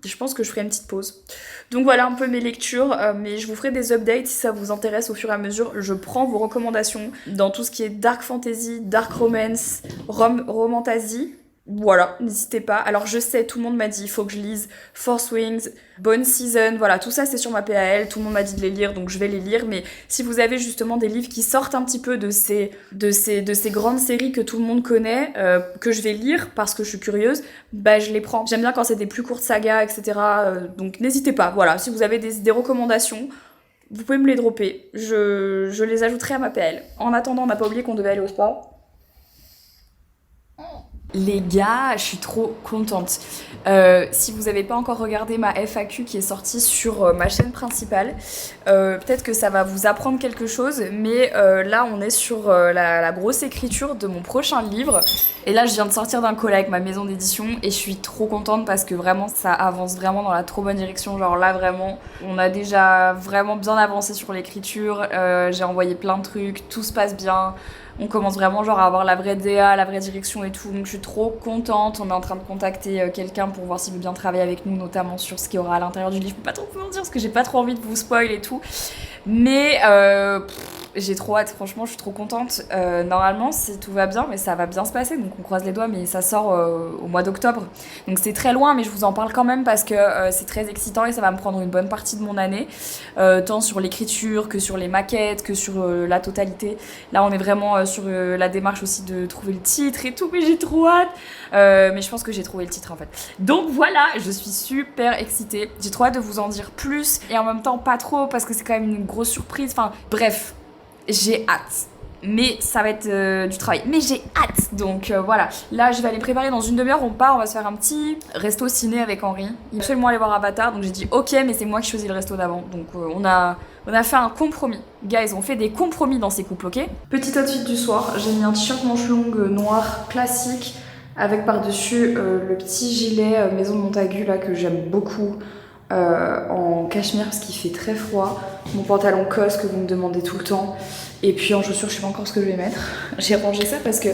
je pense que je ferai une petite pause. Donc voilà un peu mes lectures, mais je vous ferai des updates si ça vous intéresse au fur et à mesure. Je prends vos recommandations dans tout ce qui est dark fantasy, dark romance, romantasy. Voilà, n'hésitez pas. Alors je sais, tout le monde m'a dit, il faut que je lise Fourth Wings, Bone Season, voilà, tout ça c'est sur ma PAL, tout le monde m'a dit de les lire, donc je vais les lire, mais si vous avez justement des livres qui sortent un petit peu de ces grandes séries que tout le monde connaît, que je vais lire parce que je suis curieuse, bah je les prends. J'aime bien quand c'est des plus courtes sagas, etc. Donc n'hésitez pas, voilà, si vous avez des recommandations, vous pouvez me les dropper, je les ajouterai à ma PAL. En attendant, on n'a pas oublié qu'on devait aller au sport. Les gars, je suis trop contente. Si vous n'avez pas encore regardé ma FAQ qui est sortie sur ma chaîne principale, peut-être que ça va vous apprendre quelque chose, mais là on est sur la grosse écriture de mon prochain livre. Et là je viens de sortir d'un call avec ma maison d'édition et je suis trop contente parce que vraiment ça avance vraiment dans la trop bonne direction. Genre là vraiment, on a déjà vraiment bien avancé sur l'écriture, j'ai envoyé plein de trucs, tout se passe bien. On commence vraiment genre à avoir la vraie DA, la vraie direction et tout, donc je suis trop contente. On est en train de contacter quelqu'un pour voir s'il veut bien travailler avec nous, notamment sur ce qu'il y aura à l'intérieur du livre. Je peux pas trop vous en dire parce que j'ai pas trop envie de vous spoil et tout, mais J'ai trop hâte, franchement, je suis trop contente. Normalement, si tout va bien, mais ça va bien se passer, donc on croise les doigts, mais ça sort au mois d'octobre. Donc c'est très loin, mais je vous en parle quand même parce que c'est très excitant et ça va me prendre une bonne partie de mon année, tant sur l'écriture que sur les maquettes, que sur la totalité. Là, on est vraiment sur la démarche aussi de trouver le titre et tout, mais j'ai trop hâte. Mais je pense que j'ai trouvé le titre en fait. Donc voilà, je suis super excitée. J'ai trop hâte de vous en dire plus et en même temps pas trop parce que c'est quand même une grosse surprise. Enfin, bref. J'ai hâte. Mais ça va être du travail. Mais j'ai hâte. Donc voilà. Là, je vais aller préparer dans une demi-heure. On part. On va se faire un petit resto ciné avec Henri. Il va absolument aller voir Avatar. Donc j'ai dit ok, mais c'est moi qui choisis le resto d'avant. Donc on a fait un compromis. Guys, on fait des compromis dans ces couples, ok? Petit outfit du soir. J'ai mis un t-shirt manche longue noir classique. Avec par-dessus le petit gilet Maison de Montagu là que j'aime beaucoup. En cachemire parce qu'il fait très froid, mon pantalon COS que vous me demandez tout le temps, et puis en chaussures je sais pas encore ce que je vais mettre. J'ai rangé ça parce que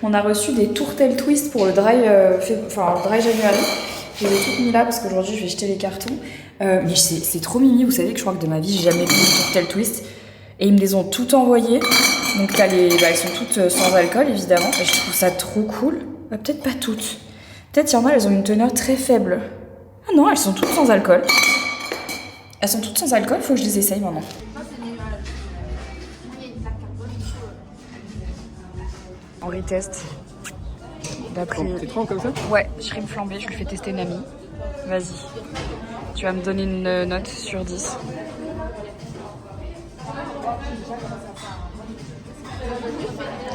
on a reçu des tourtelles twist pour le dry January. Je les ai toutes mis là parce qu'aujourd'hui je vais jeter les cartons, mais c'est trop mimi. Vous savez que je crois que de ma vie j'ai jamais pris une tourtelle twist et ils me les ont toutes envoyées, donc elles sont toutes sans alcool évidemment et je trouve ça trop cool. Peut-être pas toutes, peut-être il y en a elles ont une teneur très faible. Ah non, elles sont toutes sans alcool. Elles sont toutes sans alcool, faut que je les essaye maintenant. Henri teste. T'es trop comme ça? Ouais, shrimp flambé, je lui fais tester une amie. Vas-y. Tu vas me donner une note sur 10.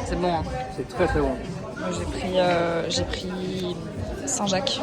C'est bon, hein. C'est très très bon. Moi j'ai pris Saint-Jacques.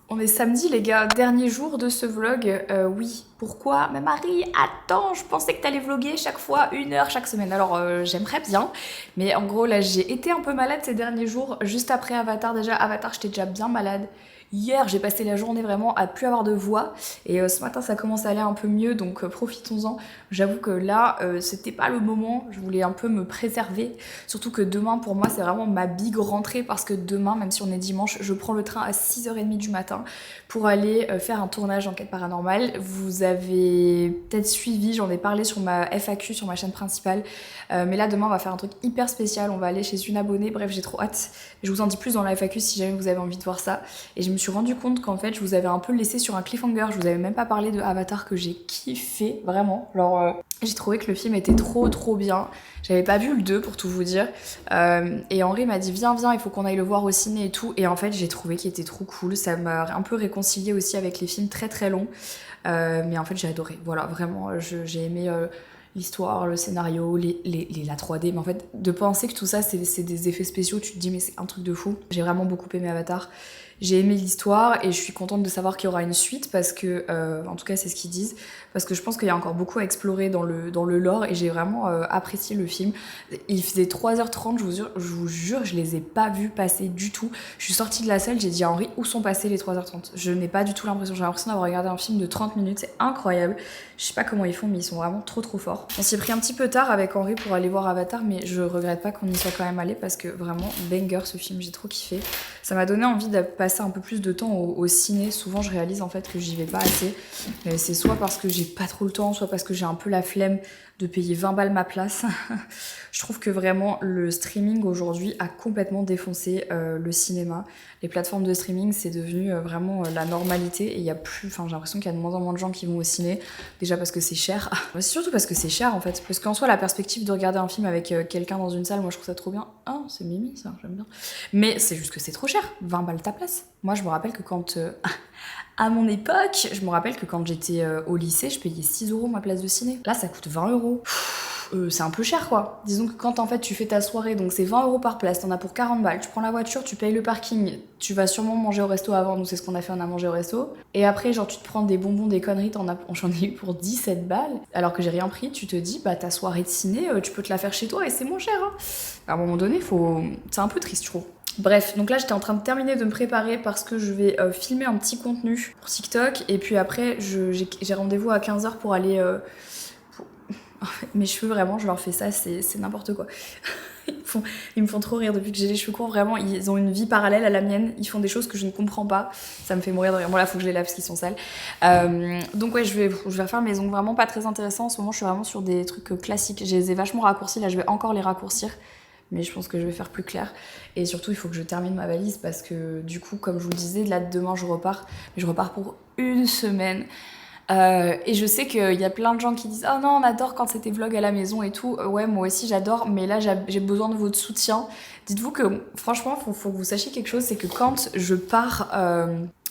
On est samedi les gars, dernier jour de ce vlog. Oui, pourquoi? Mais Marie, attends, je pensais que t'allais vlogger chaque fois 1 heure chaque semaine. Alors j'aimerais bien, mais en gros là j'ai été un peu malade ces derniers jours. Juste après Avatar, déjà Avatar j'étais déjà bien malade. Hier j'ai passé la journée vraiment à plus avoir de voix et ce matin ça commence à aller un peu mieux, donc profitons-en. J'avoue que là c'était pas le moment, je voulais un peu me préserver, surtout que demain pour moi c'est vraiment ma big rentrée parce que demain, même si on est dimanche, je prends le train à 6h30 du matin pour aller faire un tournage d'enquête paranormale. Vous avez peut-être suivi, j'en ai parlé sur ma FAQ sur ma chaîne principale, mais là demain on va faire un truc hyper spécial, on va aller chez une abonnée, bref j'ai trop hâte. Je vous en dis plus dans la FAQ si jamais vous avez envie de voir ça. Et je me suis rendu compte qu'en fait je vous avais un peu laissé sur un cliffhanger, je vous avais même pas parlé de Avatar que j'ai kiffé vraiment. Alors j'ai trouvé que le film était trop bien. J'avais pas vu le 2 pour tout vous dire. Et Henri m'a dit viens, il faut qu'on aille le voir au ciné et tout. Et en fait j'ai trouvé qu'il était trop cool. Ça m'a un peu réconcilié aussi avec les films très longs. Mais en fait j'ai adoré. Voilà, vraiment j'ai aimé l'histoire, le scénario, la 3D. Mais en fait de penser que tout ça c'est des effets spéciaux, tu te dis mais c'est un truc de fou. J'ai vraiment beaucoup aimé Avatar. J'ai aimé l'histoire et je suis contente de savoir qu'il y aura une suite parce que, en tout cas c'est ce qu'ils disent, parce que je pense qu'il y a encore beaucoup à explorer dans le lore et j'ai vraiment apprécié le film. Il faisait 3h30, je vous jure, je les ai pas vus passer du tout. Je suis sortie de la salle, j'ai dit à Henri où sont passées les 3h30. Je n'ai pas du tout l'impression, j'ai l'impression d'avoir regardé un film de 30 minutes, c'est incroyable. Je sais pas comment ils font mais ils sont vraiment trop forts. On s'y est pris un petit peu tard avec Henri pour aller voir Avatar mais je regrette pas qu'on y soit quand même allé parce que vraiment banger ce film, j'ai trop kiffé. Ça m'a donné envie de passer un peu plus de temps au ciné. Souvent je réalise en fait que j'y vais pas assez. C'est soit parce que j'ai pas trop le temps, soit parce que j'ai un peu la flemme de payer 20 balles ma place. Je trouve que vraiment le streaming aujourd'hui a complètement défoncé le cinéma. Les plateformes de streaming c'est devenu vraiment la normalité et il y a plus, enfin j'ai l'impression qu'il y a de moins en moins de gens qui vont au ciné. Déjà parce que c'est cher. C'est surtout parce que c'est cher en fait. Parce qu'en soi la perspective de regarder un film avec quelqu'un dans une salle, moi je trouve ça trop bien. Ah c'est mimi ça, j'aime bien. Mais c'est juste que c'est trop cher. 20 balles ta place. Moi je me rappelle que quand... à mon époque, je me rappelle que quand j'étais au lycée, je payais 6 € ma place de ciné. Là, ça coûte 20 €. C'est un peu cher quoi. Disons que quand en fait tu fais ta soirée, donc c'est 20 € par place, t'en as pour 40 balles, tu prends la voiture, tu payes le parking, tu vas sûrement manger au resto avant, nous c'est ce qu'on a fait, on a mangé au resto. Et après genre tu te prends des bonbons, des conneries, j'en ai eu pour 17 balles, alors que j'ai rien pris, tu te dis bah ta soirée de ciné, tu peux te la faire chez toi et c'est moins cher. Hein. À un moment donné, c'est un peu triste je trouve. Bref, donc là j'étais en train de terminer de me préparer parce que je vais filmer un petit contenu pour TikTok et puis après j'ai rendez-vous à 15h pour aller... Mes cheveux, vraiment, je leur fais ça, c'est n'importe quoi. Ils me font trop rire depuis que j'ai les cheveux courts, vraiment, ils ont une vie parallèle à la mienne, ils font des choses que je ne comprends pas, ça me fait mourir de rire. Bon là, faut que je les lave parce qu'ils sont sales. Donc ouais, je vais refaire mes ongles vraiment pas très intéressants. En ce moment, je suis vraiment sur des trucs classiques. Je les ai vachement raccourcis, là je vais encore les raccourcir, mais je pense que je vais faire plus clair. Et surtout, il faut que je termine ma valise parce que du coup, comme je vous le disais, là demain je repars, mais je repars pour une semaine. Et je sais qu'il y a plein de gens qui disent « Oh non, on adore quand c'est tes vlogs à la maison et tout. » Ouais, moi aussi j'adore, mais là j'ai besoin de votre soutien. Dites-vous que franchement, faut que vous sachiez quelque chose, c'est que quand je pars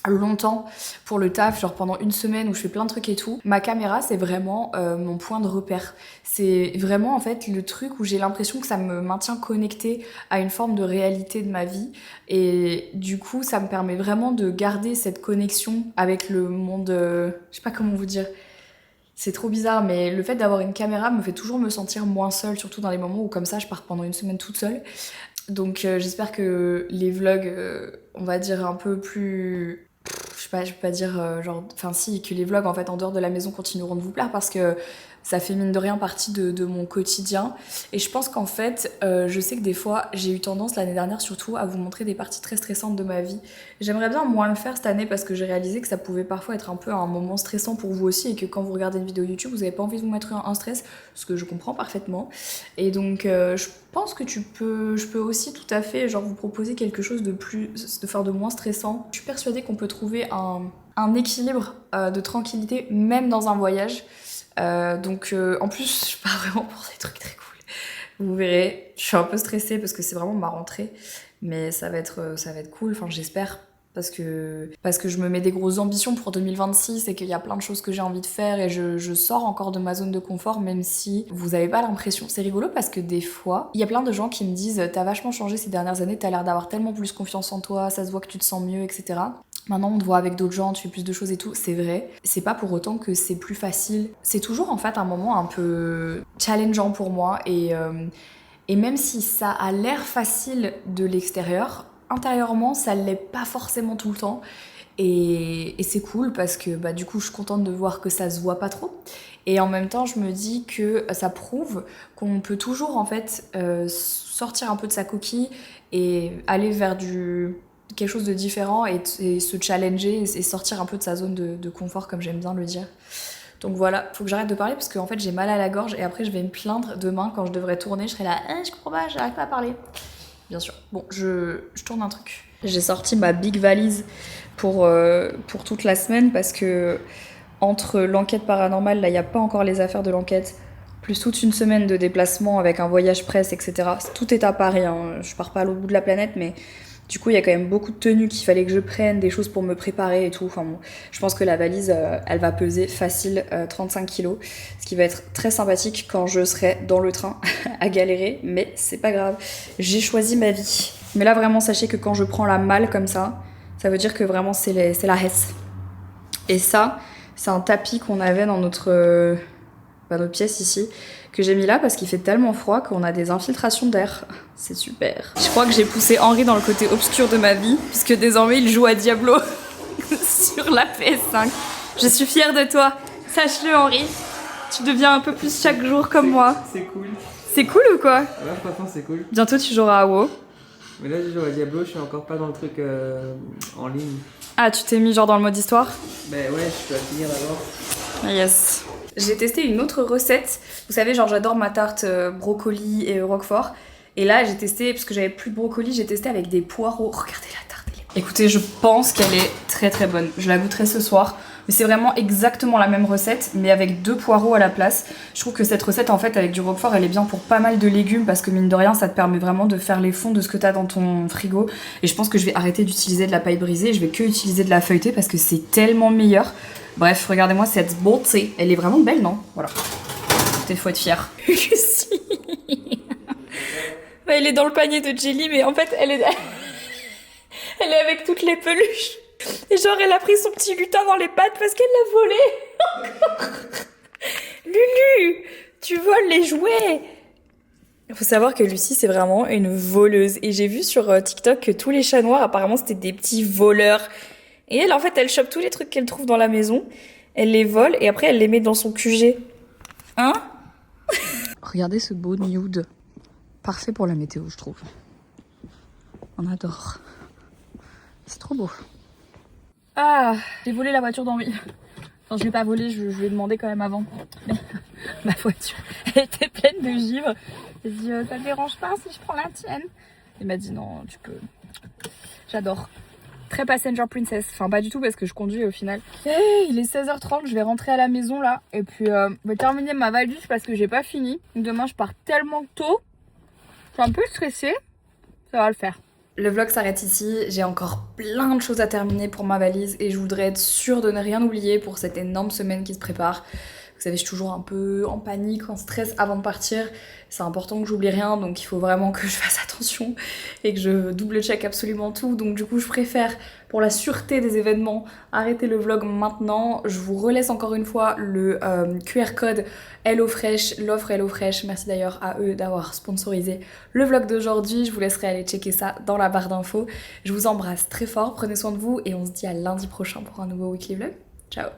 longtemps pour le taf, genre pendant une semaine où je fais plein de trucs et tout, ma caméra c'est vraiment mon point de repère. C'est vraiment en fait le truc où j'ai l'impression que ça me maintient connectée à une forme de réalité de ma vie, et du coup ça me permet vraiment de garder cette connexion avec le monde, je sais pas comment vous dire, c'est trop bizarre, mais le fait d'avoir une caméra me fait toujours me sentir moins seule, surtout dans les moments où comme ça je pars pendant une semaine toute seule. Donc j'espère que les vlogs, on va dire un peu plus... je vais pas dire genre... Enfin si, que les vlogs en fait en dehors de la maison continueront de vous plaire parce que ça fait mine de rien partie de mon quotidien. Et je pense qu'en fait, je sais que des fois, j'ai eu tendance l'année dernière surtout à vous montrer des parties très stressantes de ma vie. J'aimerais bien moins le faire cette année parce que j'ai réalisé que ça pouvait parfois être un peu un moment stressant pour vous aussi et que quand vous regardez une vidéo YouTube, vous avez pas envie de vous mettre un stress, ce que je comprends parfaitement. Et donc, je pense que je peux aussi tout à fait genre vous proposer quelque chose de moins stressant. Je suis persuadée qu'on peut trouver un équilibre de tranquillité même dans un voyage. Donc en plus je pars vraiment pour des trucs très cool. Vous verrez, je suis un peu stressée parce que c'est vraiment ma rentrée, mais ça va être cool, enfin j'espère, parce que je me mets des grosses ambitions pour 2026 et qu'il y a plein de choses que j'ai envie de faire et je sors encore de ma zone de confort, même si vous avez pas l'impression. C'est rigolo parce que des fois, il y a plein de gens qui me disent « T'as vachement changé ces dernières années, t'as l'air d'avoir tellement plus confiance en toi, ça se voit que tu te sens mieux, etc. » Maintenant, on te voit avec d'autres gens, tu fais plus de choses et tout, c'est vrai. C'est pas pour autant que c'est plus facile. C'est toujours en fait un moment un peu challengeant pour moi et même si ça a l'air facile de l'extérieur, intérieurement, ça l'est pas forcément tout le temps. Et c'est cool parce que bah, du coup, je suis contente de voir que ça se voit pas trop. Et en même temps, je me dis que ça prouve qu'on peut toujours en fait sortir un peu de sa coquille et aller vers quelque chose de différent et se challenger et sortir un peu de sa zone de confort, comme j'aime bien le dire. Donc voilà, faut que j'arrête de parler parce qu'en fait j'ai mal à la gorge et après je vais me plaindre demain quand je devrais tourner, je serai là je comprends pas, j'arrive pas à parler. Bien sûr. Bon, je tourne un truc. J'ai sorti ma big valise pour toute la semaine parce que entre l'enquête paranormale, là il n'y a pas encore les affaires de l'enquête, plus toute une semaine de déplacement avec un voyage presse, etc. Tout est à Paris, hein. Je pars pas à l'autre bout de la planète, mais du coup il y a quand même beaucoup de tenues qu'il fallait que je prenne, des choses pour me préparer et tout. Enfin bon, je pense que la valise, elle va peser facile 35 kilos, ce qui va être très sympathique quand je serai dans le train à galérer, mais c'est pas grave, j'ai choisi ma vie. Mais là vraiment, sachez que quand je prends la malle comme ça veut dire que vraiment c'est la Hesse. Et ça, c'est un tapis qu'on avait dans notre pièce ici, que j'ai mis là parce qu'il fait tellement froid qu'on a des infiltrations d'air. C'est super. Je crois que j'ai poussé Henri dans le côté obscur de ma vie, puisque désormais il joue à Diablo sur la PS5. Je suis fière de toi. Sache-le Henri, tu deviens un peu plus chaque jour comme moi. C'est cool. C'est cool ou quoi? Ouais, franchement, c'est cool. Bientôt tu joueras à WoW. Mais là, je joue à Diablo, je suis encore pas dans le truc en ligne. Ah, tu t'es mis genre dans le mode histoire? Bah ouais, je peux la finir d'abord. Ah, yes. J'ai testé une autre recette. Vous savez, genre j'adore ma tarte brocoli et roquefort. Et là, j'ai testé, parce que j'avais plus de brocoli, j'ai testé avec des poireaux. Regardez la tarte, elle est... Écoutez, je pense qu'elle est très très bonne. Je la goûterai ce soir. Mais c'est vraiment exactement la même recette, mais avec 2 poireaux à la place. Je trouve que cette recette, en fait, avec du roquefort, elle est bien pour pas mal de légumes, parce que mine de rien, ça te permet vraiment de faire les fonds de ce que t'as dans ton frigo. Et je pense que je vais arrêter d'utiliser de la paille brisée, je vais que utiliser de la feuilletée, parce que c'est tellement meilleur. Bref, regardez-moi cette beauté. Elle est vraiment belle, non? Voilà. Peut-être faut être fière. Si. Elle est dans le panier de Jelly, mais en fait, elle est avec toutes les peluches. Et genre, elle a pris son petit lutin dans les pattes parce qu'elle l'a volé. Lulu, tu voles les jouets. Il faut savoir que Lucie, c'est vraiment une voleuse. Et j'ai vu sur TikTok que tous les chats noirs, apparemment, c'était des petits voleurs. Et elle, en fait, elle chope tous les trucs qu'elle trouve dans la maison, elle les vole et après elle les met dans son QG. Hein? Regardez ce beau nude. Parfait pour la météo, je trouve. On adore. C'est trop beau. Ah, j'ai volé la voiture d'Henri. Enfin, je l'ai pas volée, je lui ai demandé quand même avant. Mais ma voiture, elle était pleine de givre. J'ai dit, ça te dérange pas si je prends la tienne? Il m'a dit, non, tu peux. J'adore. Très passenger princess. Enfin, pas du tout parce que je conduis au final. Hey, il est 16h30, je vais rentrer à la maison là. Et puis, je vais terminer ma valise parce que j'ai pas fini. Demain, je pars tellement tôt. Je suis un peu stressée. Ça va le faire. Le vlog s'arrête ici, j'ai encore plein de choses à terminer pour ma valise et je voudrais être sûre de ne rien oublier pour cette énorme semaine qui se prépare. Vous savez, je suis toujours un peu en panique, en stress avant de partir. C'est important que j'oublie rien, donc il faut vraiment que je fasse attention et que je double-check absolument tout. Donc du coup, je préfère, pour la sûreté des événements, arrêter le vlog maintenant. Je vous relaisse encore une fois le QR code HelloFresh, l'offre HelloFresh. Merci d'ailleurs à eux d'avoir sponsorisé le vlog d'aujourd'hui. Je vous laisserai aller checker ça dans la barre d'infos. Je vous embrasse très fort, prenez soin de vous et on se dit à lundi prochain pour un nouveau weekly vlog. Ciao!